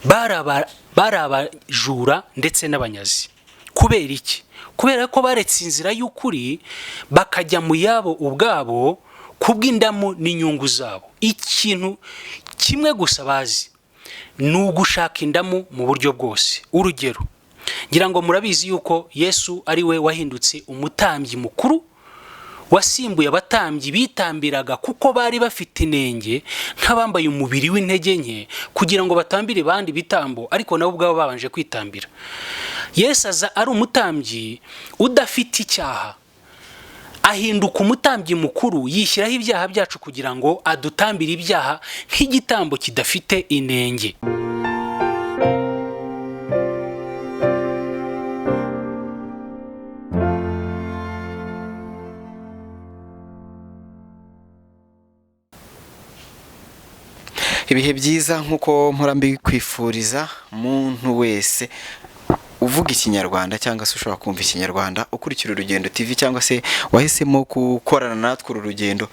bari abajura ndetse n'abanyazi. Kubera iki? Kubera ko baretse inzira y'ukuri bakajya mu yabo ubwabo kubw'indamu n'inyungu zabo. Ikintu kimwe gusa bazi ni ugushaka indamu mu buryo bwose. Urugero, ngira ngo murabizi yuko Yesu ari we wahindutse umutambyi mukuru, wasimbuye abatambyi bitambiraga kuko bari bafite inenge nk'abambaye umubiri w'intege nke kugira ngo batambire bandi bitambo, ariko nabo ubwabo babanje kwitambira. Yesu aza ari umutambyi udafite icyaha, ahinduka umutambyi mukuru, yishyiraho ibyaha byacu kugira ngo adutambire ibyaha nk'igitambo kidafite inenge. Ibihe byiza nk'uko mpora mbikwifuriza muntu wese uvuga ikinyarwanda cyangwa se ushobora kumva ikinyarwanda ukurikira Urugendo TV cyangwa se wahisemo gukorana natwe uru rugendo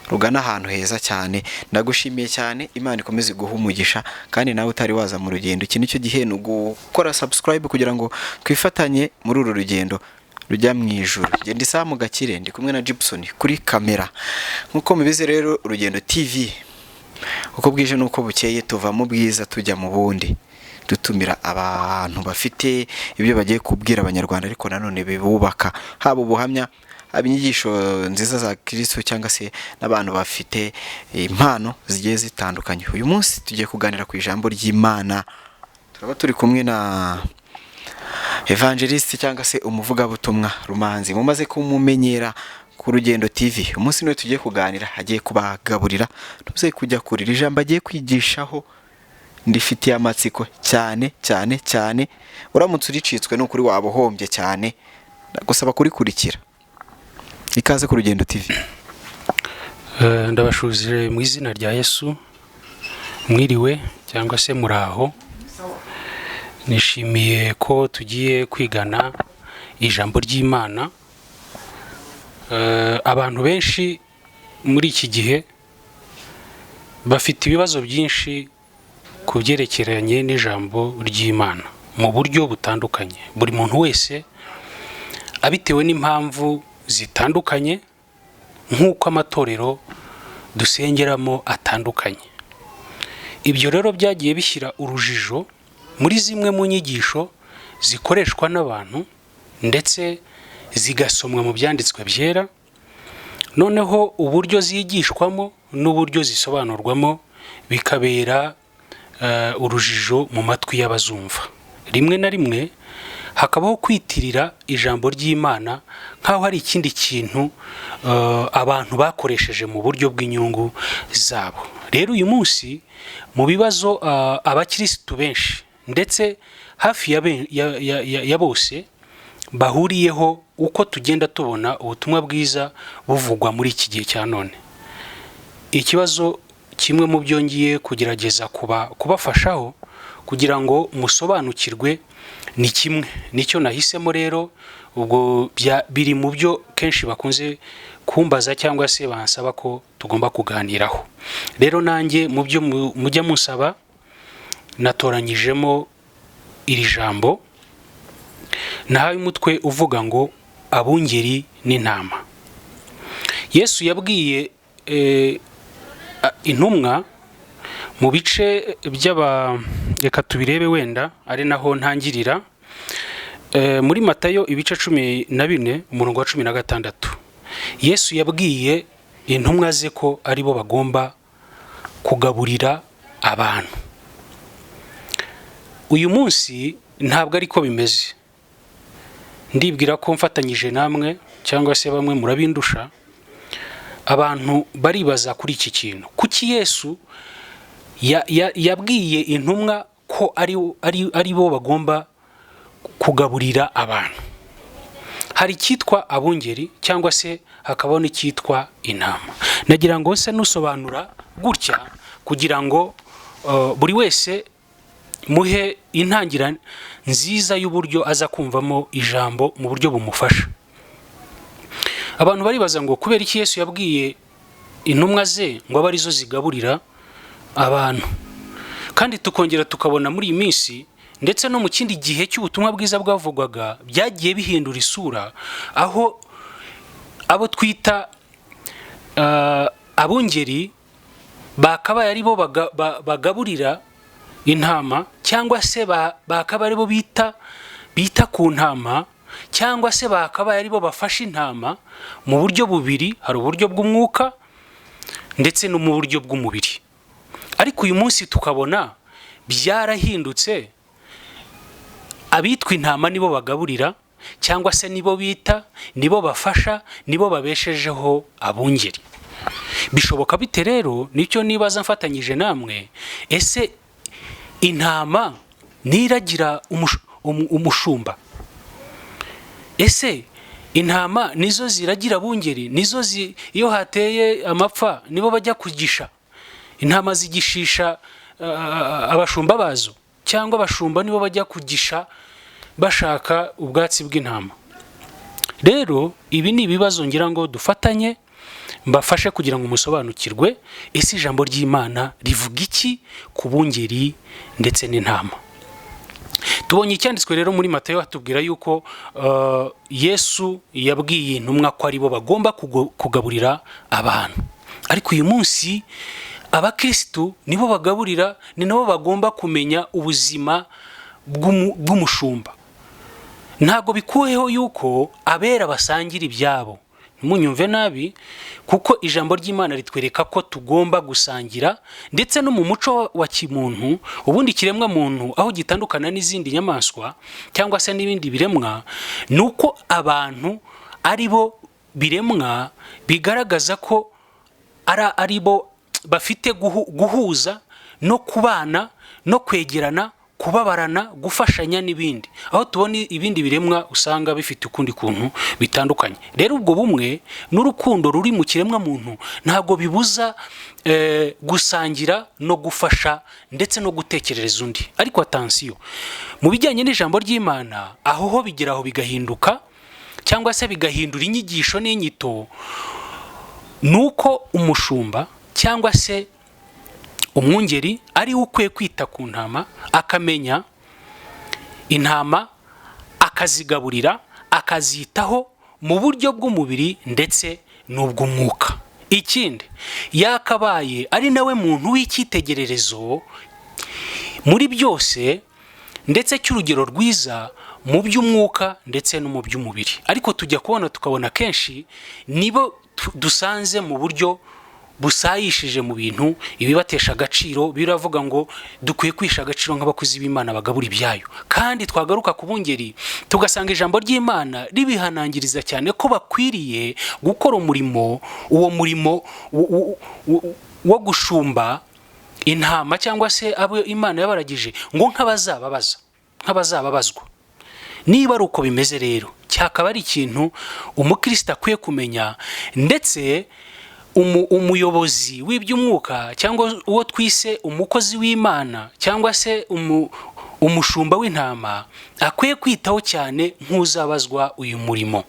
rugana ahantu heza cyane. Ndagushimiye cyane, Imana ikomeze guha umugisha, kandi nawe utari waza mu rugendo iki nicyo gihe ni ugukora subscribe kugira ngo twifatanye muri uru rugendo rujya mu ijuru. Ngende isa mu Gakire, ndi kumwe na Gibson kuri kamera. Nk'uko mubizi rero Urugendo TV uko bwije nuko bukeye tuva mu bwiza tujya mu bundi, dutumira abantu bafite ibyo bagiye kubwira Abanyarwanda ariko nanone bibubaka, haba ubuhamya, inyigisho nziza za Kristo cyangwa se n'abantu bafite impano zigiye zitandukanye. Uyu munsi tugiye kuganira ku ijambo ry'Imana. Turaba turi kumwe na evangeliste cyangwa se umuvugabutumwa Rumanzi, mumaze kumumenyera ku Rugendo TV. Umunsi niwe tugiye kuganira, agiye kubagaburira, tuze kujya kurira ijambo agiye kwigishaho ndifitiye amatsiko cyane cyane cyane. Uramutse uricitswe n'ukuri wabohombye cyane, ndagusaba kurikurikira. Ikaze ku Rugendo TV. Ndabashuzire mu izina rya Yesu. Mwiriwe cyangwa se muraho. Nishimiye ko tugiye kwigana ijambo ry'Imana. Abantu benshi muri iki gihe bafite ibibazo byinshi ku byerekeranye n'ijambo ry'Imana mu buryo butandukanye. Buri muntu wese abitewe n'impamvu zitandukanye, nk'uko amatorero dusengeramo atandukanye. Ibyo rero byagiye bishyira urujijo muri zimwe mu nyigisho zikoreshwa n'abantu ndetse zigasomwa mu byanditswe byera. Noneho uburyo zigishwamo n'uburyo zisobanurwamo bikabera urujijo mu matwi y'abazumva. Rimwe na rimwe hakabaho kwitirira ijambo ry'Imana nk'aho hari ikindi kintu abantu bakoresheje mu buryo bw'inyungu zabo. Rero uyu munsi mu bibazo abakirisitu benshi ndetse hafi ya bose bahuriyeho, uko tugenda tubona ubutumwa bwiza buvugwa muri iki gihe cya none, ikibazo kimwe mu byo ngiye kugerageza kubafashaho kugira ngo musobanukirwe ni kimwe nicyo nahisemo. Rero ubwo biri mu byo kenshi bakunze kumbaza cyangwa se bansaba ko tugomba kuganiraho. Rero nanjye mu byo mujya musaba natoranyijemo iri jambo, nahaye umutwe uvuga ngo abungeri n'intama. Yesu yabwiye intumwa mu bice reka tubirebe wenda ari naho ntangirira, muri Matayo ibice 14 umurongo wa 16. Yesu yabwiye intumwa ze ko ari bo bagomba kugaburira abantu. Uyu munsi ntabwo ariko bimeze. Ndibwira ko mfatanyije namwe cyangwa se bamwe murabindusha, abantu baribaza kuri iki kintu. Kuki Yesu yabwiye intumwa ko ari bo bagomba kugaburira abantu? Hari icyitwa abungeri cyangwa se hakabaho n'icyitwa intama. Nagira ngo se nusobanura gutya kugira ngo buri wese muhe intangira nziza y'uburyo aza kumvamo ijambo mu buryo bumufasha. Abantu baribaza ngo kubera iki Yesu yabwiye intumwa ze ngo abe arizo zigaburira abantu? kandi tukongera tukabona muri iyi minsi ndetse no mu kindi gihe cy'ubutumwa bwiza bwavugwaga byagiye bihindura isura, aho abo twita abungeri bakabaye ari bo bagaburira intama, cyangwa se bakabaye ari bo bita ku ntama, cyangwa se bakabaye ari bo bafasha intama mu buryo bubiri, hari uburyo bw'umwuka ndetse no mu buryo bw'umubiri. Ariko uyu munsi tukabona byarahindutse, abitwa intama nibo bagaburira, cyangwa se nibo bita, nibo bafasha, nibo babeshejeho abungeri. Bishoboka bite rero? Nicyo nibaza mfatanyije namwe, ese intama niragira umushumba? Ese intama nizo ziragira abungeri? Nizo iyo hateye amapfa nibo bajya kugisha? Intama zigishisha abashumba bazo, cyangwa abashumba nibo bajya kugisha bashaka ubwatsi bw'intama? Rero ibi ni ibibazo ngira ngo dufatanye mbafashe kugira ngo musobanukirwe, ese ijambo ry'Imana rivuga iki ku bungeri ndetse n'intama. Tubonye icyanditswe rero muri Matayo hatubwira yuko Yesu yabwiye intumwa ko ari bo bagomba kugaburira abantu. Ariko uyu munsi abakristo nibo bagaburira, ni nabo bagomba kumenya ubuzima bw'umushumba. Ntago bikuweho yuko abera basangira ibyabo, ntimunyumve nabi, kuko ijambo ry'Imana ritwereka ko tugomba gusangira, ndetse no mu muco wa kimuntu, ubundi kiremwa muntu aho gitandukana n'izindi nyamaswa cyangwa se n'ibindi biremwa, nuko abantu ari bo biremwa bigaragaza ko ari bo bafite guhuza no kubana no kwegerana, kubabarana, gufashanya n'ibindi, aho tubona ibindi biremwa usanga bifite ukundi kuntu bitandukanye. Rero ubwo bumwe n'urukundo ruri mu kiremwa muntu ntago bibuza gusangira no gufasha ndetse no gutekerereza undi. Ariko atansiyo, mu bijyanye n'ijambo ry'Imana aho ho bigeraho bigahinduka, cyangwa se bigahindura inyigisho n'inyito, nuko umushumba cyangwa se umwungeri ari ukwiye kwita ku ntama, akamenya intama, akazigaburira, akazitaho mu buryo bw'umubiri ndetse n'ubw'umwuka. Ikindi, yakabaye ari nawe muntu w'icyitegererezo muri byose, ndetse cy'urugero rwiza mu by'umwuka ndetse no mu by'umubiri. Ariko tujya kubona tukabona kenshi nibo dusanze mu buryo busayishije mu bintu ibibatesha agaciro. Biravuga ngo dukwiye kwisha agaciro nk'abakozi b'Imana bagabura ibyayo, kandi twagaruka ku bungeri tugasanga ijambo ry'Imana ribihanangiriza cyane ko bakwiriye gukora umurimo, uwo murimo wo gushumba intama cyangwa se abo Imana yabaragije, ngo nk'abazababazwa. Niba ari uko bimeze rero, cyakaba ari ikintu umukristo akwiye kumenya, ndetse umuyobozi w'iby'umwuka cyangwa uwo twise umukozi w'Imana cyangwa se umushumba w'intama akwiye kwitaho cyane nk'uzabazwa uyu murimo.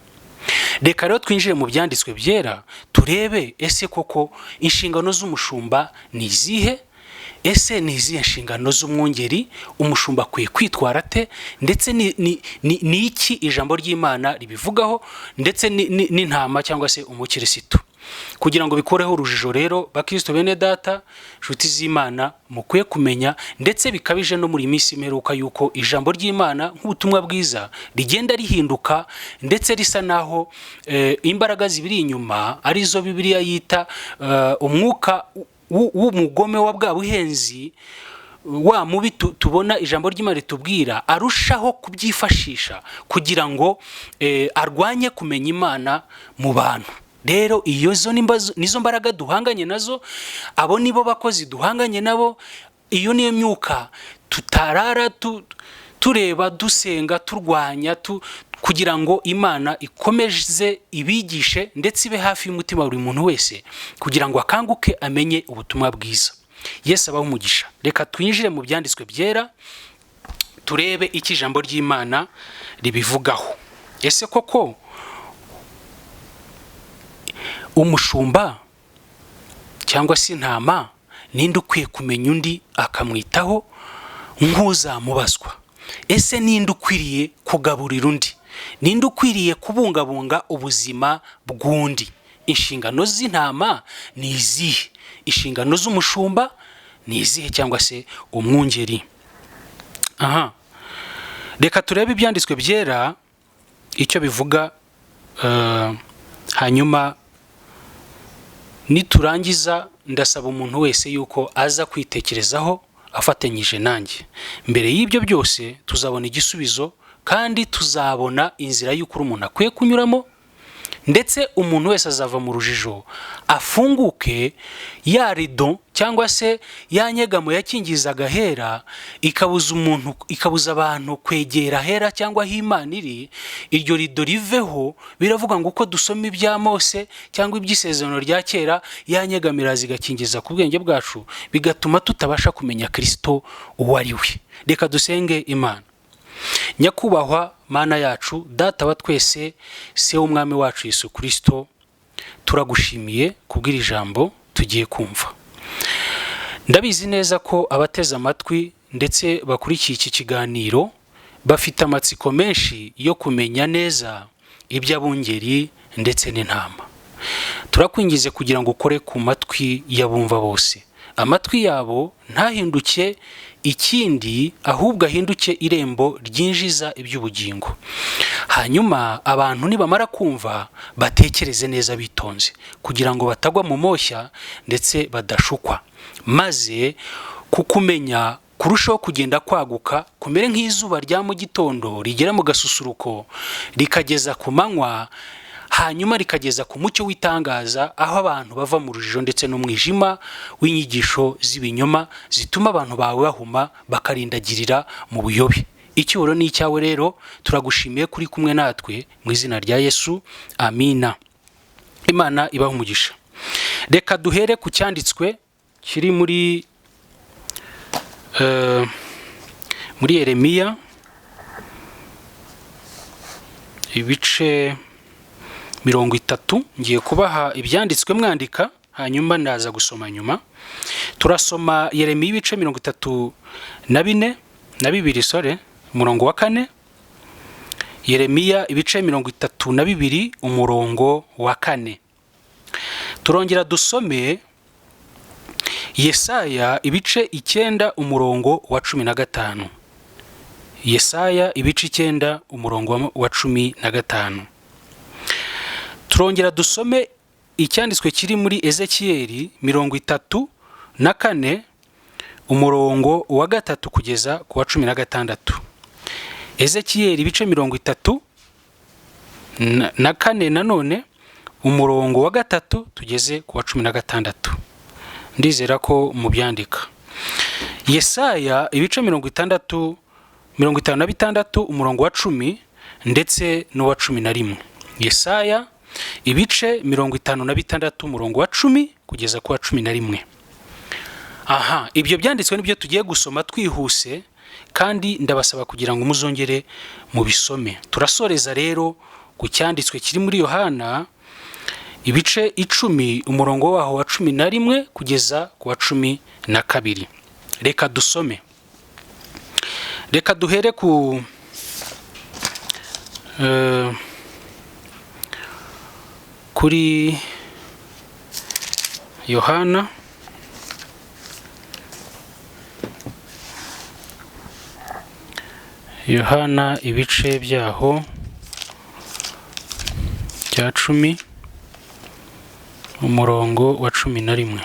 Reka rero twinjire mu byanditswe byera turebe, ese koko inshingano z'umushumba ni izihe? Ese ni izihe nshingano z'umwungeri? Umushumba akwiye kwitwara ate? Ndetse ni iki ijambo ry'Imana ribivugaho? Ndetse n'intama cyangwa se umukirisitu. Kugira ngo bikoreho urujijo rero, bakristo bene data, nshuti z'Imana, mukwiye kumenya, ndetse bikabije no muri minsi imperuka, yuko ijambo ry'Imana nk'ubutumwa bwiza rigenda rihinduka, ndetse risa naho imbaraga zibiri inyuma arizo Bibiliya yita umwuka w'umugome wa bwa buhenzi, wa mubi tubona ijambo ry'Imana ritubwira, arushaho kubyifashisha kugira ngo arwanye kumenya Imana mu bantu. Rero nizo mbaraga duhanganye nazo, abo nibo bakozi duhanganye nabo, iyo niyo myuka tutarara tureba, dusenga, turwanya, kugira ngo Imana ikomeze ibigishe ndetse ibe hafi y'umutima buri muntu wese, kugira ngo akanguke amenye ubutumwa bwiza. Yesu abaho umugisha. Reka twinjire mu byanditswe byera turebe iki ijambo ry'Imana ribivugaho. Ese koko umushumba cyangwa se intama ninde ukwiye kumenya undi akamwitaho nk'uzamubazwa? Ese ninde ukwiriye kugaburira undi? Ninde ukwiriye kubungabunga ubuzima bw'undi? Inshingano z'intama ni izihe? Inshingano z'umushumba ni izihe, cyangwa se umwungeri? Reka turebe ibyanditswe byera icyo bivuga, hanyuma niturangiza ndasaba umuntu wese yuko aza kwitekerezaho afatanyije nanjye. Mbere y'ibyo byose tuzabona igisubizo, kandi tuzabona inzira y'ukuri umuntu akwiye kunyuramo, ndetse umuntu wese azava mu rujijo afunguke. Ya rido cyangwa se ya nyegamo yakingizaga ahera ikabuza abantu kwegera ahera cyangwa aho Imana iri, iryo rido riveho. Biravuga ngo uko dusoma ibya Mose cyangwa iby'isezerano rya kera, ya nyegamo iraza igakingiza ku bwenge bwacu, bigatuma tutabasha kumenya Kristo uwo ari we. Reka dusenge Imana. Nyakubahwa Mana yacu, Data wa twese, se w'umwami wacu Yesu Kristo, turagushimiye kubw'iri jambo tugiye kumva. Ndabizi neza ko abateze amatwi ndetse bakurikiye iki kiganiro bafite amatsiko menshi yo kumenya neza iby'abungeri ndetse n'intama. Turakwingize kugira ngo ukore ku matwi y'abumva bose, amatwi yabo ntahinduke ikindi, ahubwo ahinduke irembo ryinjiza iby'ubugingo. Hanyuma abantu nibamara kumva batekereze neza bitonze, kugira ngo batagwa mu moshya ndetse badashukwa, maze kukumenya kurushaho kugenda kwaguka, kumere nk'izuba rya mu gitondo rigera mu gasusuruko rikageza ku manywa, hanyuma rikageza ku mucyo w'itangaza, aho abantu bava mu rujijo ndetse n'umwijima w'inyigisho z'ibinyoma zituma abantu bawe bahuma bakarindagirira mu buyobe. Icyubahiro ni icyawe rero, turagushimiye kuri kumwe natwe, mu izina rya Yesu, amina. Imana ibahe umugisha. Reka duhere ku cyanditswe kiri muri Yeremiya, ibice 30. Ngiye kubaha ibyanditswe mwandika, hanyuma ndaza gusoma nyuma. Turasoma Yeremiya ibice 32 umurongo wa 4. Yeremiya ibice 32 umurongo wa 4. Turongera dusome Yesaya ibice 9 umurongo wa 15. Yesaya ibice 9 umurongo wa 15. Turongera dusome icyanditswe kiri muri Ezekiyeli 34 umurongo wa 3 kugeza ku wa 16. Ezekiyeli ibice 34 nanone umurongo wa 3 tugeze ku wa 16. Ndizera ko mubyandika. Yesaya ibice 56 umurongo wa 10 ndetse n'uwa 11. Yesaya ibice 56 umurongo wa 10 kugeza ku wa 11. Ibyo byanditswe nibyo tugiye gusoma twihuse, kandi ndabasaba kugira ngo muzongere mu bisome. Turasoreza rero ku cyanditswe kiri muri Yohana ibice 10 umurongo waho wa 11 kugeza ku wa 12. Reka dusome. Reka duhere kuri Yohana ibice byaho bya 10 umurongo wa 11.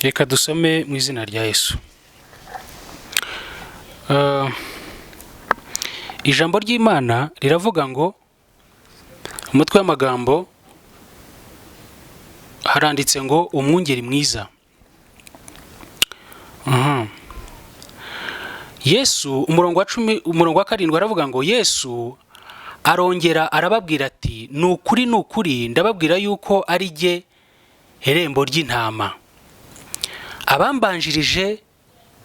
Reka dusome mu izina rya Yesu. Ijambo ry'Imana riravuga ngo, umutwe w'amagambo haranditse ngo umwungeri mwiza. Yesu umurongo wa 10 umurongo wa 7 aravuga ngo, Yesu arongera arababwira ati, nukuri ndababwira yuko ari jye irembo ry'intama. Abambanjirije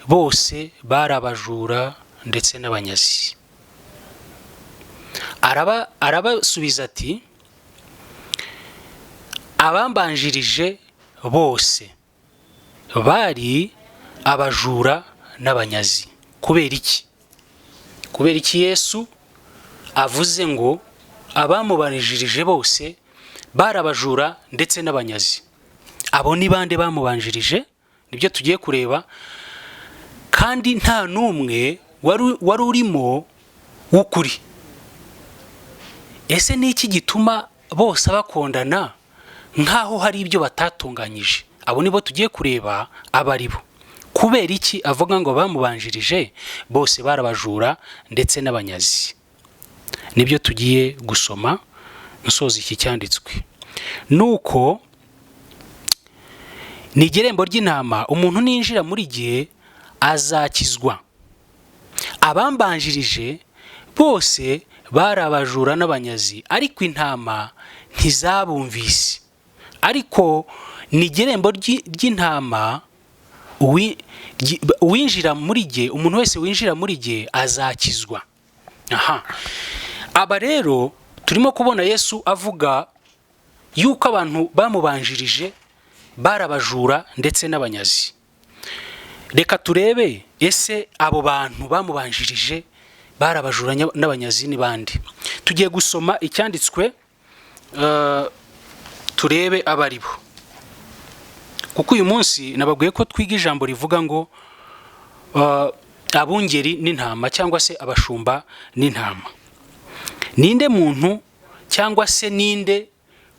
bose bari abajura ndetse n'abanyazi, arabasubiza ati abambanjirije bose bari abajura n'abanyazi. Kubera iki Yesu avuze ngo abamubanjirije bose bari abajura ndetse n'abanyazi? Abo ni bande bamubanjirije? Nibyo tugiye kureba, kandi nta n'umwe wari urimo w'ukuri. Ese ni iki gituma bose bakondana nk'aho hari ibyo batatunganyije? Abo nibo tugiye kureba abo ari bo. Kubera iki avuga ngo bamubanjirije bose bari abajura ndetse n'abanyazi? Nibyo tugiye gusoma nsoza iki cyanditswe. Nuko ni irembo ry'intama, umuntu ninjira muri gihe azakizwa. Abambanjirije bose bari abajura n'abanyazi, ariko intama ntizabumvise. Ariko ni irembo ry'intama, uwinjira muri gihe, umuntu wese winjira muri gihe azakizwa. Aba rero turimo kubona Yesu avuga yuko abantu bamubanjirije bari abajura ndetse n'abanyazi. Reka turebe, ese abo bantu bamubanjirije bari abajura n'abanyazi ni bande? Tugiye gusoma icyanditswe turebe abo ari bo, kuko uyu munsi nababwiye ko twiga ijambo rivuga ngo abungeri n'intama, cyangwa se abashumba n'intama. Ninde muntu cyangwa se ninde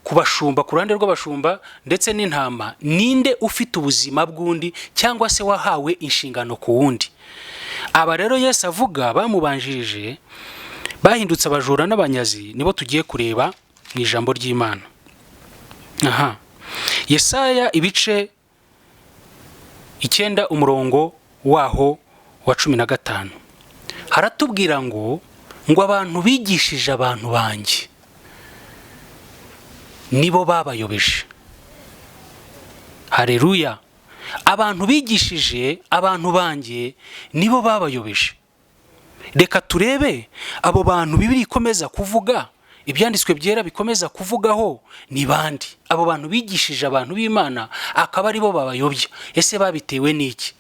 ku bashumba, ku ruhande rw'abashumba ndetse n'intama, ninde ufite ubuzima bw'undi cyangwa se wahawe inshingano ku wundi? Aba rero Yesu avuga bamubanjirije bahindutse abajura n'abanyazi, nibo tugiye kureba mu ijambo ry'Imana. Yesaya ibice 9 umurongo waho wa 15 haratubwira ngo abantu bigishije abantu banjye nibo babayobeje. Haleluya! Abantu bigishije abantu banjye nibo babayobeje. Reka turebe abo bantu Bibiliya ikomeza kuvuga, ibyanditswe byera bikomeza kuvugaho ni bandi. Abo bantu bigishije abantu b'Imana akaba ari bo babayobya. Ese babitewe n'iki?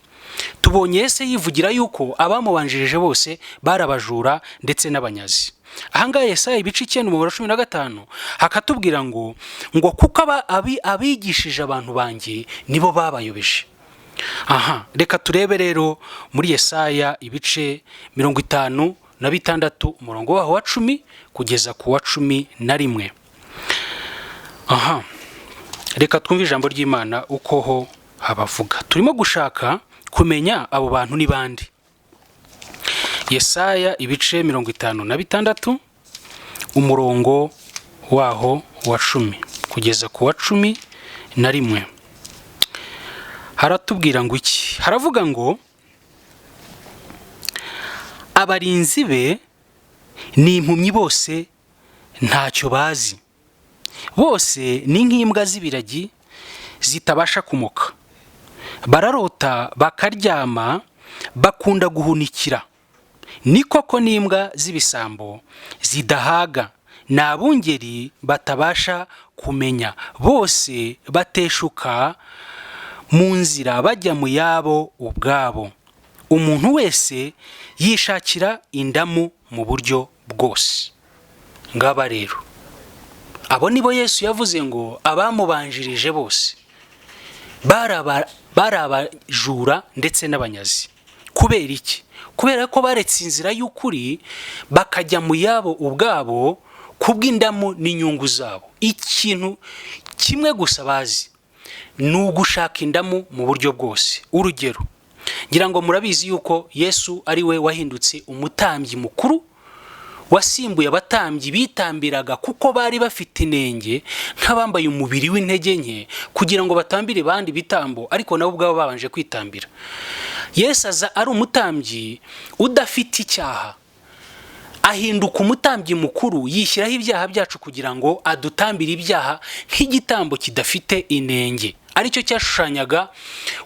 Tubonye Yesu yivugira yuko abamubanjirije bose bari abajura ndetse n'abanyazi. Ahangaha Yesaya ibice 9 umurongo 15 hakatubwira ngo kuko abigishije abantu banjye nibo babayobeje. Reka turebe rero muri Yesaya ibice 56 umurongo waho wa 10 kugeza ku wa 11. Reka twumve ijambo ry'Imana uko ho habavuga. Turimo gushaka kumenya abo bantu ni bande. Yesaya ibice 56 umurongo waho wa 10 kugeza ku wa 11. Haratubwira ngo iki? Haravuga ngo abarinzi be ni impumyi bose ntacyo bazi, bose ni nk'imbwa z'ibiragi zitabasha kumoka, bararota bakaryama bakunda guhunikira, ni koko n'imbwa z'ibisambo zidahaga, ni abungeri batabasha kumenya, bose bateshuka mu nzira bajya mu yabo ubwabo, umuntu wese yishakira indamu mu buryo bwose. Ngaba rero abo nibo Yesu yavuze ngo abamubanjirije bose bari abajura ndetse n'abanyazi. Kubera iki? Kubera ko baretse inzira y'ukuri bakajya mu yabo ubwabo kubw'indamu n'inyungu zabo. Ikintu kimwe gusa bazi ni ugushaka indamu mu buryo bwose. Urugero, ngira ngo murabizi yuko Yesu ari we wahindutse umutambyi mukuru, wasimbuye abatambyi bitambiraga kuko bari bafite inenge nk'abambaye umubiri w'intege nke kugira ngo batambire bandi bitambo, ariko nabo ubwabo babanje kwitambira. Yesu aza ari umutambyi udafite icyaha, ahinduka umutambyi mukuru, yishyiraho ibyaha byacu kugira ngo adutambire ibyaha nk'igitambo kidafite inenge, aricyo cyashushanyaga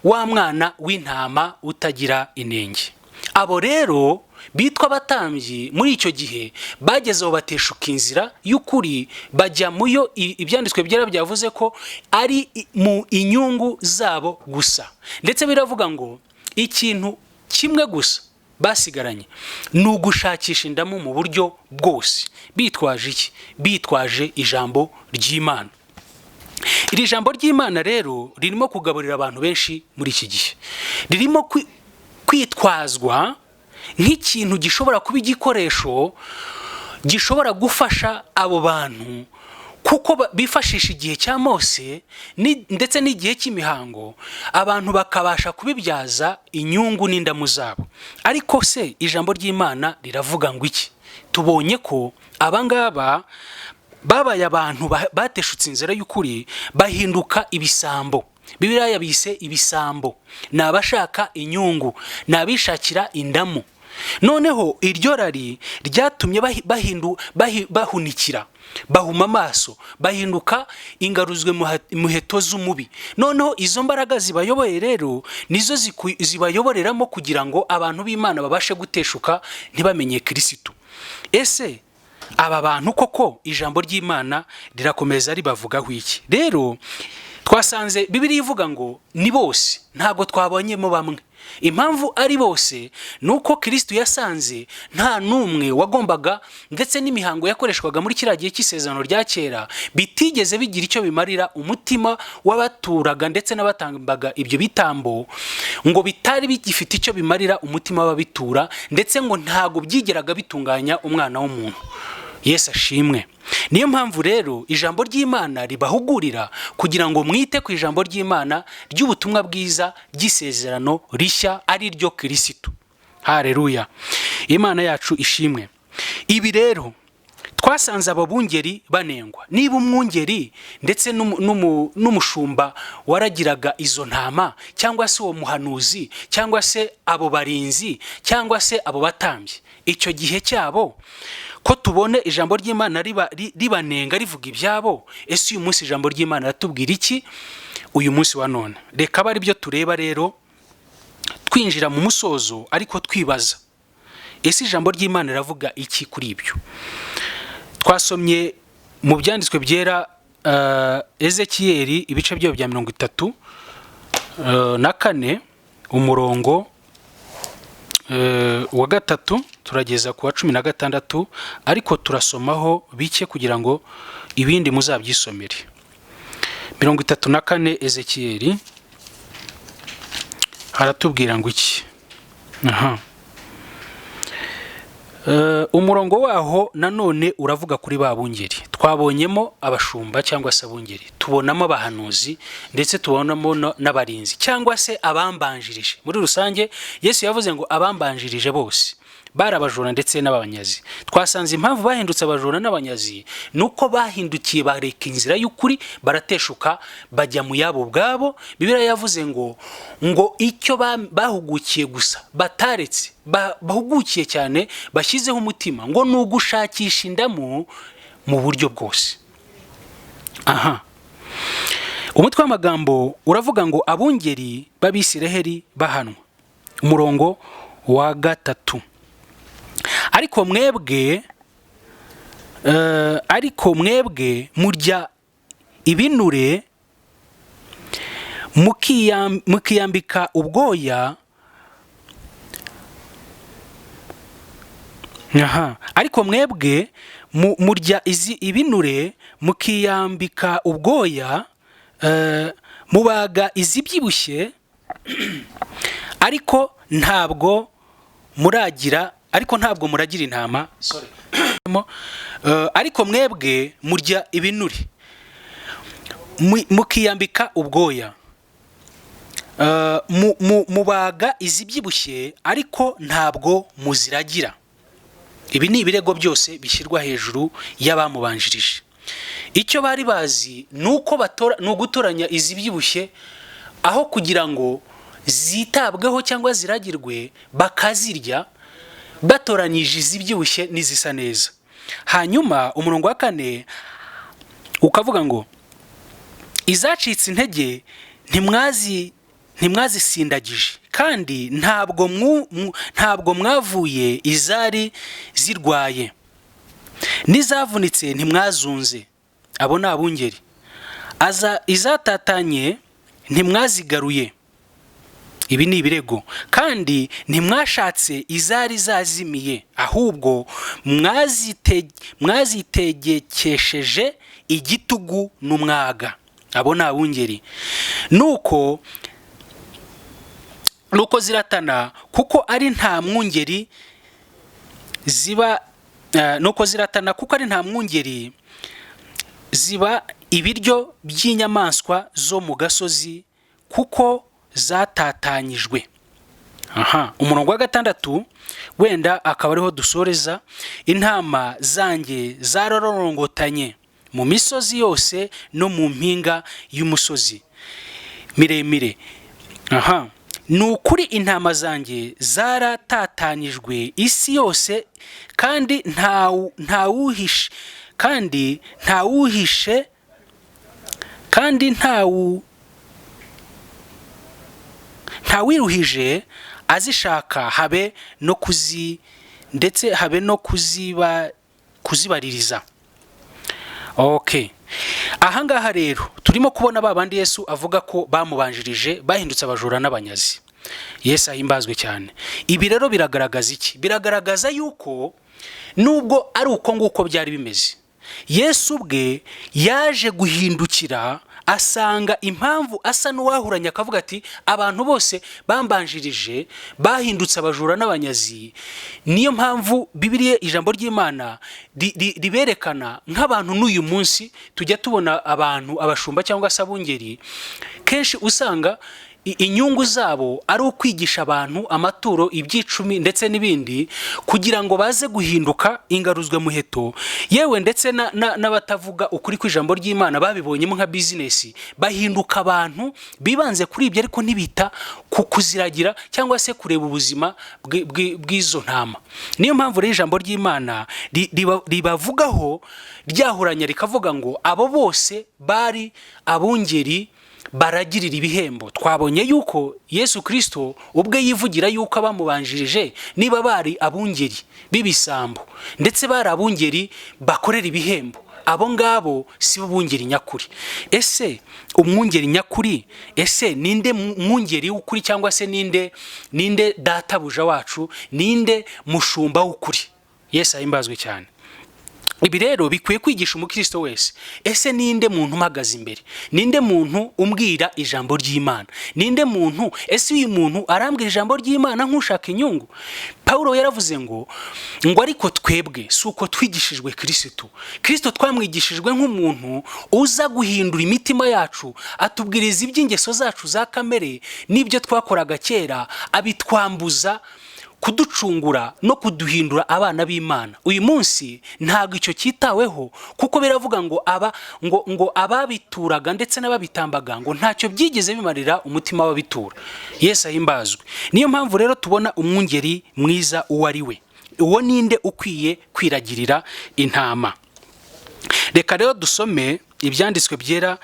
wa mwana w'intama utagira inenge. Abo rero bitwa abatambyi muri icyo gihe bagezeho bateshuka inzira y'ukuri, bajya muyo ibyanditswe byera byavuze ko ari mu inyungu zabo gusa. Ndetse biravuga ngo ikintu kimwe gusa basigaranye ni ugushakisha indamu mu buryo bwose. Bitwaje iki? Bitwaje ijambo ry'Imana. Iri jambo ry'Imana rero ririmo kugaburira abantu benshi muri iki gihe. Ririmo kwitwazwa nk'ikintu gishobora kuba igikoresho gishobora gufasha abo bantu, kuko bifashisha igihe cya Mose ndetse n'igihe cy'imihango, abantu bakabasha kubibyaza inyungu n'indamu zabo. Ariko se ijambo ry'Imana riravuga ngo iki? Tubonye ko abangaba babaye abantu bateshutse inzira y'ukuri, bahinduka ibisambo. Bibiliya yabise ibisambo. Ni abashaka inyungu, ni abishakira indamu. Noneho iryo rari ryatumye bahunikira, bahuma amaso, bahinduka ingaruzwe muheto z'umubi. Noneho izo mbaraga zibayoboye rero nizo zibayoboreramo kugira ngo abantu b'Imana babashe guteshuka ntibamenye Kristo. Ese aba bantu koko ijambo ry'Imana rirakomeza ribavugaho iki? Rero twasanze Bibiliya ivuga ngo ni bose, ntabwo twabonyemo bamwe. Impamvu ari bose nuko Kristo yasanze nta numwe wagombaga, ndetse n'imihango yakoreshwaga muri kiriya gihe cy'isezerano rya kera bitigeze bigira icyo bimarira umutima w'abaturaga ndetse n'abatambaga ibyo bitambo, ngo bitari bigifite icyo bimarira umutima w'ababitura, ndetse ngo ntago byigeraga bitunganya umwana w'umuntu. Yesu ashimwe. Niyo mpamvu rero ijambo ry'Imana ribahugurira kugira ngo mwite ku ijambo ry'Imana ry'ubutumwa bwiza ry'isezerano rishya, ari ryo Kristo. Haleluya. Imana yacu ishimwe. Ibi rero twasanze abo bungeri banengwa. Niba umwungeri ndetse n'umushumba waragiraga izo ntama, cyangwa se uwo muhanuzi, cyangwa se abo barinzi, cyangwa se abo batambyi, icyo gihe cyabo ko tubone ijambo ry'Imana ribanenga rivuga ibyabo, ese uyu munsi ijambo ry'Imana ratubwira iki uyu munsi wa none? Reka bari byo tureba rero, twinjira mu musozo ariko twibaza, ese ijambo ry'Imana riravuga iki kuri ibyo? Twasomye mu byanditswe byera Ezekiyeli ibice byayo bya 34 umurongo wa 3 turageza ku wa 16, ariko turasomaho bike kugira ngo ibindi muzabyisomere. 34 Ezekiyeli haratubwira ngo iki? Umurongo waho nanone uravuga kuri ba bungeri. Twabonyemo abashumba cyangwa se abungeri, tubonamo abahanuzi, ndetse tubonamo n'abarinzi cyangwa se abambanjirije. Muri rusange Yesu yavuze ngo abambanjirije bose bari abajura ndetse n'abanyazi. Twasanze impamvu bahindutse abajura n'abanyazi nuko bahindukiye bareka inzira y'ukuri, barateshuka bajya mu yabo bwabo. Bibiliya yavuze ngo icyo bahugukiye gusa bataretse, bahugukiye cyane, bashyizeho umutima, ngo ni ugushakisha indamu mu buryo bwose. Umutwe w'amagambo uravuga ngo abungeri b'Abisiraheli bahanwa. Umurongo wa 3. Ariko mwebwe murya ibinure, mukiyambika ubwoya. Ariko mwebwe murya ibinure, mukiyambika ubwoya, mubaga izibyibushye, ariko ntabwo muragira intama. Ariko mwebwe murya ibinure, mukiyambika ubwoya, mubaga izibyibushye, ariko ntabwo muziragira. Ibi ni ibirego byose bishyirwa hejuru y'abamubanjirije. Icyo bari bazi nuko gutoranya izibyibushye, aho kugira ngo zitabweho cyangwa ziragirwe, bakazirya, batoranyije izibyibushye n'izisa neza. Hanyuma umurongo wa 4 ukavuga ngo izacitse intege ntimwazisindagije, kandi ntabwo mwavuye izari zirwaye, n'izavunitse ntimwazunze. Abo ni abungeri. Izatatanye ntimwazigaruye. Ibi ni ibirego. Kandi ntimwashatse izari zazimiye, ahubwo mwazitegekesheje igitugu n'umwaga. Abo ni abungeri. Nuko ziratana kuko ari nta mwungeri ziba ziba ibiryo by'inyamaswa zo mu gasozi, kuko zatatanyijwe. Umurongo wa 6 wenda akaba ariho dusoreza. Intama zanjye zararorongotanye mu misozi yose no mu mpinga y'umusozi miremire. Ni ukuri intama zanjye zaratatanyijwe isi yose, kandi ntawiruhije azishaka, habe no kuzibaririza. Ahangaha rero turimo kubona babandi Yesu avuga ko bamubanjirije bahindutse abajura n'abanyazi. Yesu ahimbazwe cyane. Ibi rero biragaragaza iki? Biragaragaza yuko nubwo ari uko nguko byari bimeze, Yesu ubwe yaje guhindukira, asanga impamvu asa n'uwahuranya, akavuga ati abantu bose bambanjirije bahindutse abajura n'abanyazi. Niyo mpamvu Bibiliya, ijambo ry'Imana riberekana nk'abantu. N'uyu munsi tujya tubona abantu, abashumba cyangwa se abungeri, kenshi usanga inyungu zabo ari ukwigisha abantu amaturo, ibyicumi ndetse n'ibindi, kugira ngo baze guhinduka ingaruzwe muheto. Yewe ndetse n'abatavuga ukuri kw'ijambo ry'Imana babibonyemo nka bizinesi, bahinduka abantu bibanze kuri ibyo, ariko ntibita ku kuziragira cyangwa se kureba ubuzima bw'izo ntama. Niyo mpamvu rero ijambo ry'Imana ribavugaho ryahuranya rikavuga ngo abo bose bari abungeri baragirira ibihembo. Twabonye yuko Yesu Kristo ubwe yivugira yuko abamubanjirije niba bari abungeri b'ibisambo, ndetse bari abungeri bakorera ibihembo, abo ngabo si bo bungeri nyakuri. Ese umwungeri nyakuri, ese ninde mwungeri w'ukuri, cyangwa se ninde databuja wacu, ninde mushumba w'ukuri? Yesu ahimbazwe cyane. Ibi rero bikwiye kwigisha umukristo wese. Ese ninde muntu mpagaze imbere? Ninde muntu umbwira ijambo ry'Imana? Ninde muntu, ese uyu muntu arambwira ijambo ry'Imana nk'ushaka inyungu? Paulo yaravuze ngo ariko twebwe si uko twigishijwe Kristo twamwigishijwe nk'umuntu uza guhindura imitima yacu, atubwiriza iby'ingeso zacu za kamere n'ibyo twakoraga kera, abitwambuza kuducungura no kuduhindura abana b'Imana. Uyu munsi ntago icyo cyitaweho, kuko biravuga ngo ababituraga ndetse n'ababitambaga ngo ntacyo byigeze bimarira umutima w'abitura. Yesu ahimbazwe. Niyo mpamvu rero tubona umwungeri mwiza uwo ari we. Uwo ninde ukwiye kwiragirira intama? Reka rero dusome ibyanditswe byera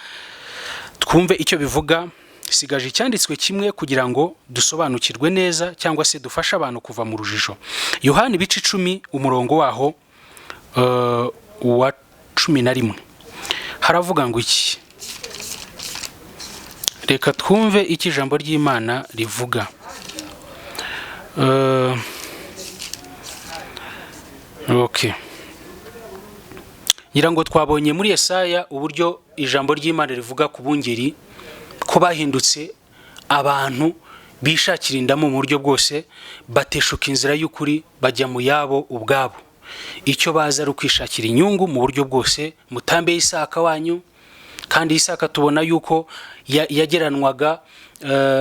twumve icyo bivuga. Sigaje icyanditswe kimwe kugira ngo dusobanukirwe neza, cyangwa se dufashe abantu kuva mu rujijo. Yohana ibice 10 umurongo waho wa 11 haravuga ngo iki? Reka twumve iki ijambo ry'Imana rivuga. Ngira ngo twabonye muri Yesaya uburyo ijambo ry'Imana rivuga ku bungeri ko bahindutse abantu bishakira indamu mu buryo bwose, bateshuka inzira y'ukuri, bajya mu yabo ubwabo. Icyo baza ari ukwishakira inyungu mu buryo bwose. Mutambe Isaka wanyu, kandi Isaka tubona yuko yageranwaga,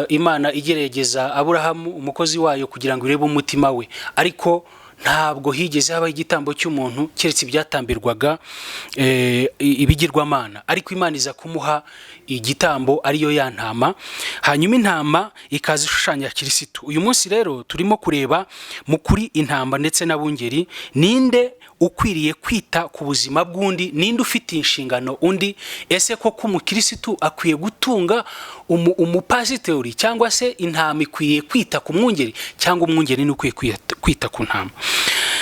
Imana igerageza Aburahamu umukozi wayo kugira ngo irebe umutima we, ariko ntabwo higeze habaho igitambo cy'umuntu keretse ibyatambirwaga ibigirwamana, ariko Imana iza kumuha igitambo ariyo ya ntama, hanyuma intama ikaza ishushanya Kristo. Uyu munsi rero turimo kureba mu kuri intama ndetse n'abungeri, ninde ukwiriye kwita ku buzima bw'undi, ninde ufite inshingano undi. Ese koko umukirisitu akwiye gutunga umupasiteri, cyangwa se intama ikwiye kwita ku mwungeri, cyangwa umwungeri ni ukwiye kwita ku ntama?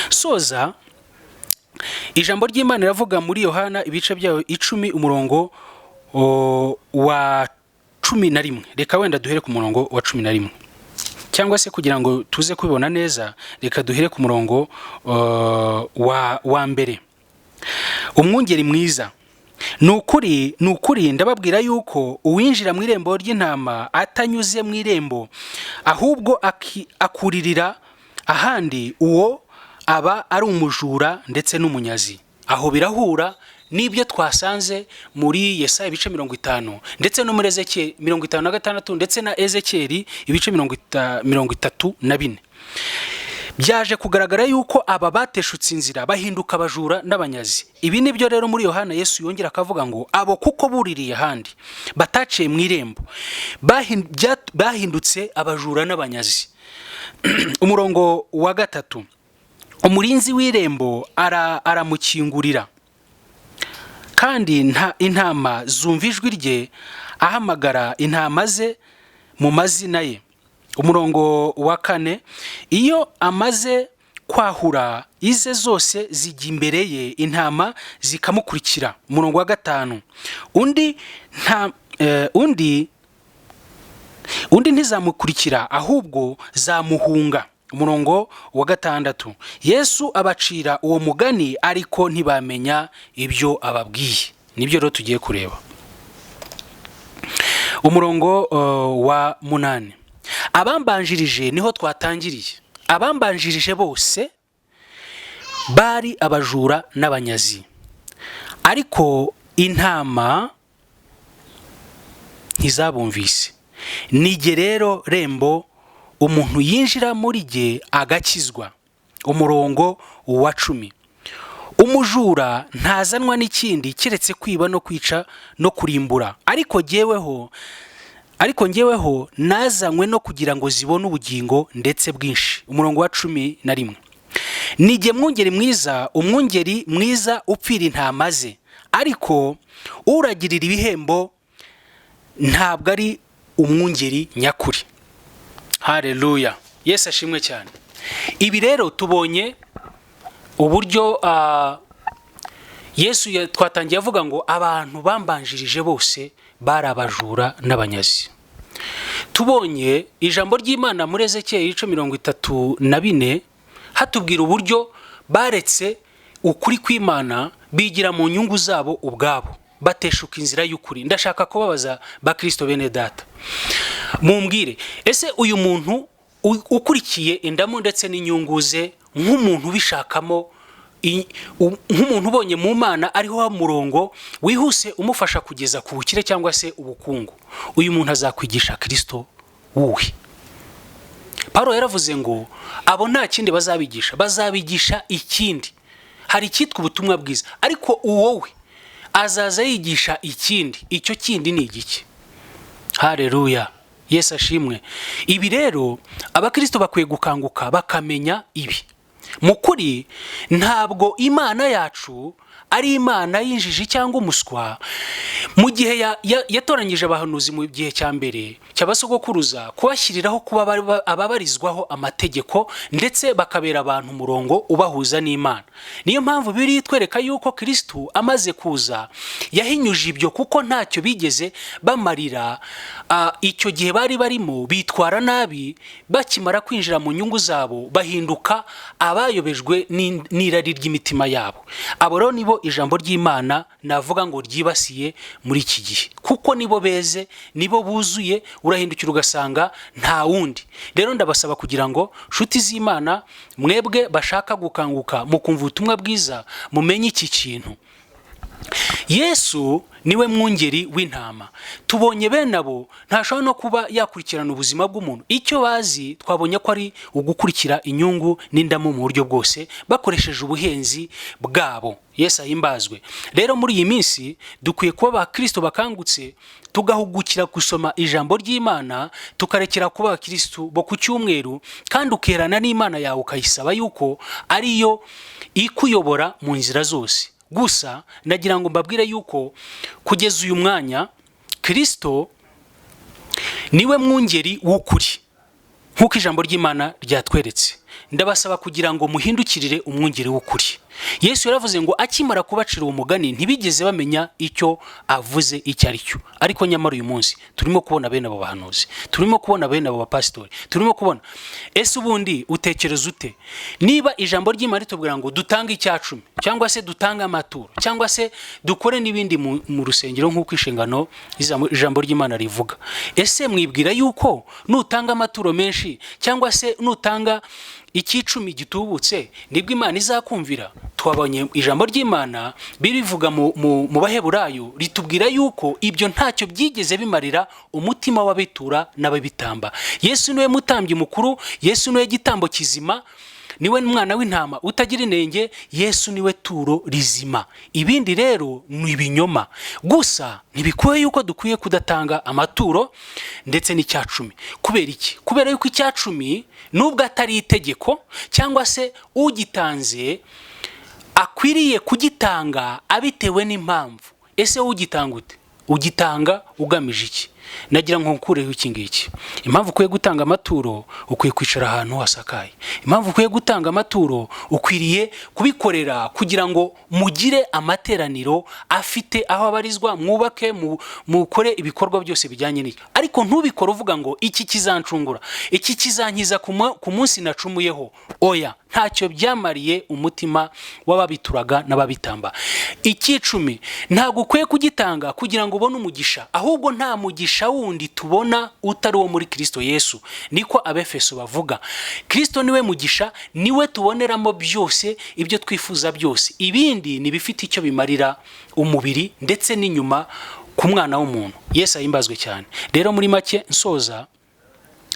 Soza ijambo ry'Imana riravuga muri Yohana ibice byayo 10 umurongo wa 11. Reka wenda duhere ku murongo wa 11, cyangwa se kugira ngo tuze kubibona neza reka duhere ku murongo wa mbere. Umwungeri mwiza, nukuri ndababwira yuko uwinjira mu irembo ry'intama atanyuze mu irembo ahubwo akuririra ahandi, uwo aba ari umujura ndetse n'umunyazi. Aho birahura n'ibyo twasanze muri Yesaya ibice 50 ndetse no muri Ezekiyeli 56 ndetse na Ezekiyeli ibice 34. Byaje kugaragara yuko aba bateshutse inzira bahinduka abajura n'abanyazi. Ibi nibyo rero muri Yohana Yesu yongera akavuga ngo abo kuko buririye ahandi bataciye mu irembo bahindutse abajura n'abanyazi. Umurongo wa 3, umurinzi w'irembo aramukingurira, kandi intama zumva ijwi rye ahamagara intama ze mu mazina ye. Umurongo wa 4, iyo amaze kwahura ize zose zijya imbere ye, intama zikamukurikira. Umurongo wa 5, undi ntizamukurikira ahubwo zamuhunga. Umurongo wa 6, Yesu abacira uwo mugani ariko ntibamenya ibyo ababwiye. Nibyo rero tugiye kureba. Umurongo wa 8, abambanjirije niho twatangiriye. Abambanjirije bose bari abajura n'abanyazi, ariko intama ntizabumvise. Nige rero rembo umuntu yinjira muri jye agakizwa. Umurongo wa 10, umujura ntazanwa n'ikindi keretse kwiba no kwica no kurimbura, ariko njyeweho nazanywe no kugira ngo zibone ubugingo ndetse bwinshi. Umurongo wa 11, nige mwungeri mwiza, umwungeri mwiza upfira intama ze, ariko uragirira ibihembo ntabwo ari umwungeri nyakuri. Haleluya, Yesu ashimwe cyane. Ibi rero tubonye uburyo Yesu twatangiye avuga ngo abantu bambanjirije bose bari abajura n'abanyazi. Tubonye ijambo ry'Imana muri Ezekiyeli 34 hatubwira uburyo baretse ukuri kw'Imana bigira mu nyungu zabo ubwabo, bateshuka inzira y'ukuri. Ndashaka kubabaza bakristo bene data, mumbwire, ese uyu muntu ukurikiye indamu ndetse n'inyungu ze nk'umuntu bishakamo, nk'umuntu ubonye mu Mana ariho wa murongo wihuse umufasha kugeza ku bukire cyangwa se ubukungu, uyu muntu azakwigisha Kristo wuhe? Paulo yaravuze ngo abo nta kindi bazabigisha ikindi. Hari icyitwa ubutumwa bwiza, ariko uwowe azaza yigisha ikindi. Icyo kindi ni igiki? Haleluya, Yesu ashimwe. Ibi rero abakristo bakwiye gukanguka bakamenya ibi. Mu kuri ntabwo Imana yacu ari Imana y'injiji cyangwa umuswa. Mu gihe yatoranyije abahanuzi mu gihe cya mbere cy'abasogokuruza kubashyiriraho kuba ababarizwaho amategeko ndetse bakabera abantu umurongo ubahuza n'Imana. Niyo mpamvu biri twereka yuko Kristo amaze kuza yahinyuje ibyo, kuko ntacyo bigeze bamarira icyo gihe bari barimo, bitwara nabi. Bakimara kwinjira mu nyungu zabo bahinduka abayobejwe n'irari ry'imitima yabo. Abo rero nibo ijambo ry'Imana navuga ngo ryibasiye muri iki gihe, kuko nibo beze, nibo buzuye, urahindukira ugasanga nta wundi. Rero ndabasaba kugira ngo nshuti z'Imana, mwebwe bashaka gukanguka mu kumva ubutumwa bwiza, mumenye iki kintu. Yesu niwe mwungeri w'intama. Tubonye bene abo ntashobora no kuba yakurikirana ubuzima bw'umuntu. Icyo bazi twabonye ko ari ugukurikira inyungu n'indamu mu buryo bwose bakoresheje ubuhenzi bwabo. Yesu ahimbazwe. Rero muri iyi minsi dukwiye kuba abakristo bakangutse, tugahugukira gusoma ijambo ry'Imana, tukarekera kuba abakristo bo ku cyumweru, kandi ukerana n'Imana yawe ukayisaba yuko ariyo ikuyobora mu nzira zose. Gusa nagira ngo mbabwire yuko kugeza uyu mwanya Kristo niwe mwungeri w'ukuri nk'uko ijambo ry'Imana ryatweretse. Ndabasaba kugira ngo muhindukirire umwungeri w'ukuri. Yesu yaravuze ngo akimara kubacira uwo mugani ntibigeze bamenya icyo avuze icyo ari cyo. Ariko nyamara uyu munsi turimo kubona bene abo bahanuzi, turimo kubona bene abo bapasiteri, turimo kubona. Ese ubundi utekereza ute niba ijambo ry'Imana ritubwira ngo dutange icyacumi, cyangwa se dutange amaturo, cyangwa se dukore n'ibindi mu rusengero nk'uko inshingano ijambo ry'Imana rivuga? Ese mwibwira yuko nutanga amaturo menshi cyangwa se nutanga icyicumi gitubutse nibwo Imana izakumvira? Twabonye ijambo ry'Imana birivuga mu Baheburayo ritubwira yuko ibyo ntacyo byigeze bimarira umutima w'abitura n'ababitamba. Yesu niwe mutambyi mukuru, Yesu niwe gitambo kizima, niwe mwana w'intama utagira inenge, Yesu niwe turo rizima. Ibindi rero ni ibinyoma. Gusa ntibikuye yuko dukwiye kudatanga amaturo ndetse n'icyacumi. Kubera iki? Kubera yuko icyacumi nubwo atari itegeko, cyangwa se ugitanze akwiriye kugitanga abitewe n'impamvu. Ese ugitanga ute? Ugitanga ugamije iki? Nagira ngo nkureho iki ngiki. Impamvu ukwiye gutanga amaturo, ukwiye kwicara ahantu hasakaye. Impamvu ukwiye gutanga amaturo, ukwiriye kubikorera kugira ngo mugire amateraniro afite aho abarizwa, mwubake, mukore ibikorwa byose bijyanye n'icyo. Ariko ntubikore uvuga ngo iki kizancungura, iki kizankiza ku munsi nacumuyeho. Oya, ntacyo byamariye umutima w'ababituraga n'ababitamba. Icyicumi ntabwo ukwiye kugitanga kugira ngo ubone umugisha, ahubwo nta mugisha wundi tubona utari wo muri Kristo Yesu. Niko Abefeso bavuga. Kristo niwe mugisha, niwe tuboneramo byose ibyo twifuza byose. Ibindi nibifite icyo bimarira umubiri ndetse n'inyuma ku mwana w'umuntu. Yesu ahimbazwe cyane. Rero muri make nsoza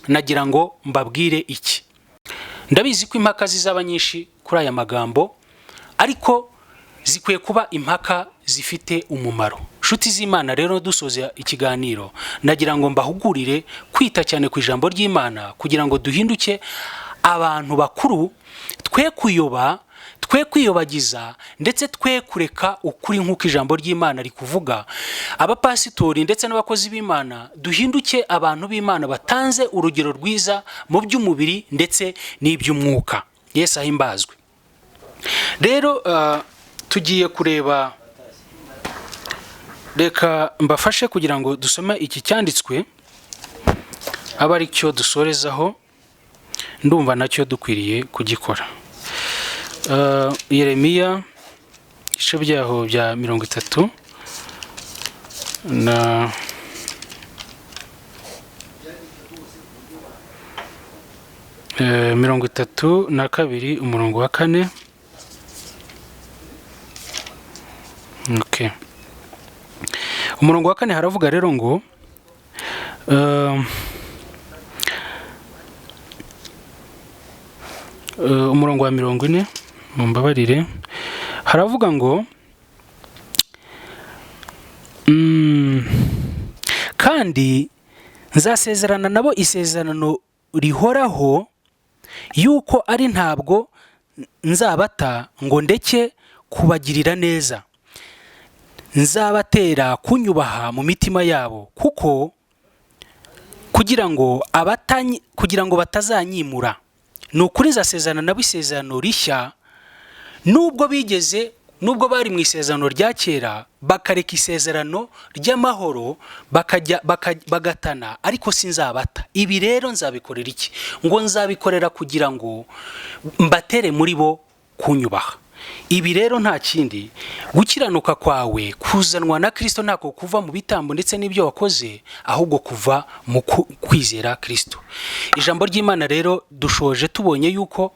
nagira ngo mbabwire iki. Ndabizi ko impaka zizaba nyinshi kuri aya magambo, ariko zikwiye kuba impaka zifite umumaro. Nshuti z'Imana, rero dusoza ikiganiro nagira ngo mbahugurire kwita cyane ku ijambo ry'Imana kugira ngo duhinduke abantu bakuru, twe kuyoba, twe kwiyobagiza, ndetse twe kureka ukuri nk'uko ijambo ry'Imana rikuvuga. Abapasitori ndetse n'abakozi b'Imana duhinduke abantu b'Imana batanze urugero rwiza mu by'umubiri ndetse n'iby'umwuka. Yesu ahimbazwe. Rero tugiye kureba, reka mbafashe kugira ngo dusome iki cyanditswe aba ari cyo dusorezaho. Ndumva nacyo dukwiriye kugikora. Yeremiya ibice byaho bya 30 na 32 umurongo wa 4. Okay. Umurongo wa 4 haravuga rero ngo umurongo wa 40 mumbabarire, haravuga ngo kandi nzasezerana nabo isezerano rihoraho yuko ari ntabwo nzabata ngo ndeke kubagirira neza. Nzabatera kunyubaha mu mitima yabo, kugira ngo batazanyimura. Ni ukuri nzasezerana nabo isezerano rishya, nubwo bari mu isezerano rya kera bakareka isezerano ry'amahoro bagatana, ariko sinzabata. Ibi rero nzabikorera iki? Ngo nzabikorera kugira ngo mbatere muri bo kunyubaha. Ibi rero nta kindi, gukiranuka kwawe kuzanwa na Kristo ntako kuva mu bitambo ndetse n'ibyo wakoze, ahubwo kuva mu kwizera Kristo. Ijambo ry'Imana rero dushoje tubonye yuko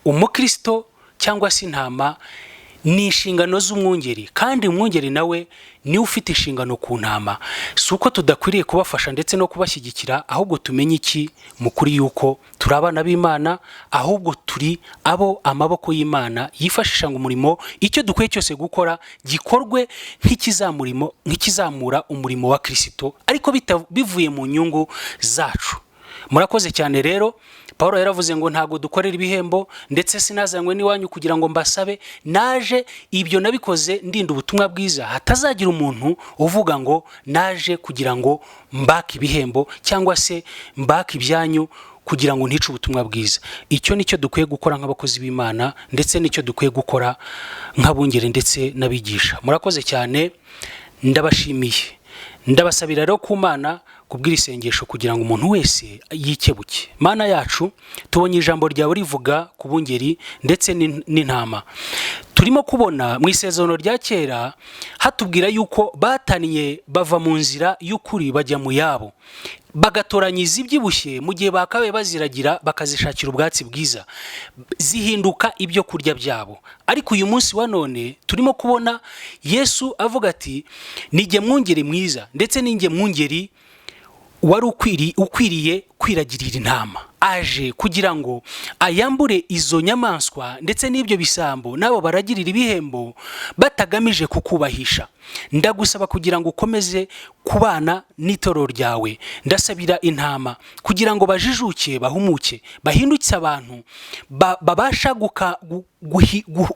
umukristo cyangwa se intama ni inshingano z'umwungeri, kandi umwungeri nawe niwe ufite inshingano ku ntama. Si uko tudakwiriye kubafasha ndetse no kubashyigikira, ahubwo tumenye iki mu kuri yuko turi abana b'Imana, ahubwo turi abo amaboko y'Imana yifashisha ngo umurimo icyo dukwiye cyose gukora gikorwe nk'ikizamura umurimo wa Kristo, ariko bivuye mu nyungu zacu. Murakoze cyane rero. Paulo yaravuze ngo ntago dukorera ibihembo, ndetse sinazanywe n'iwanyu kugira ngo mbasabe, naje ibyo nabikoze ndinda ubutumwa bwiza, hatazagira umuntu uvuga ngo naje kugira ngo mbake ibihembo cyangwa se mbake ibyanyu kugira ngo ntice ubutumwa bwiza. Icyo nicyo dukwiye gukora nk'abakozi b'Imana, ndetse nicyo dukwiye gukora nk'abungeri ndetse n'abigisha. Murakoze cyane, ndabashimiye, ndabasabira rero ku Mana kubwira isengesho kugira ngo umuntu wese yikebuke. Mana yacu, tubonye ijambo ryawe rivuga ku bungeri ndetse n'intama. Turimo kubona mu isezerano rya kera hatubwira yuko bataniye bava mu nzira y'ukuri bajya mu yabo, bagatoranyiza ibyibushye mu gihe bakabaye baziragira bakazishakira ubwatsi bwiza, zihinduka ibyo kurya byabo. Ariko uyu munsi wa none turimo kubona Yesu avuga ati nijye mwungeri mwiza, ndetse ninjye mwungeri wari ukwiriye kwiragirira intama. Aje kugira ngo ayambure izo nyamaswa ndetse n'ibyo bisambo nabo baragirira ibihembo batagamije kukubahisha. Ndagusaba kugira ngo ukomeze kubana n'itorero ryawe. Ndasabira intama kugira ngo bajijuke, bahumuke, bahindutse abantu babasha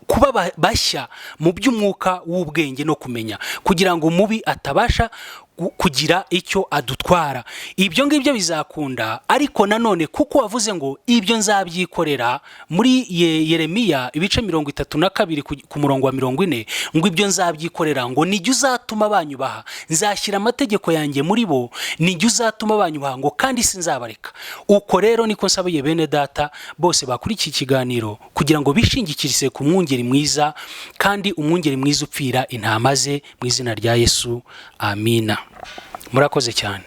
kuba bashya mu by'umwuka w'ubwenge no kumenya, kugira ngo umubi atabasha kugira icyo adutwara. Ibyo ngibyo bizakunda, ariko nanone kuko wavuze ngo ibyo nzabyikorera muri Yeremiya ibice 32 ku murongo wa 40, ngo ibyo nzabyikorera, ngo nijye uzatuma banyubaha, nzashyira amategeko yanjye muri bo, nijye uzatuma banyubaha, ngo kandi sinzabareka. Uko rero niko nsabiye bene data bose bakurikiye ikiganiro kugira ngo bishingikirize ku mwungeri mwiza, kandi umwungeri mwiza upfira intama ze, mu izina rya Yesu, amina. Murakoze cyane.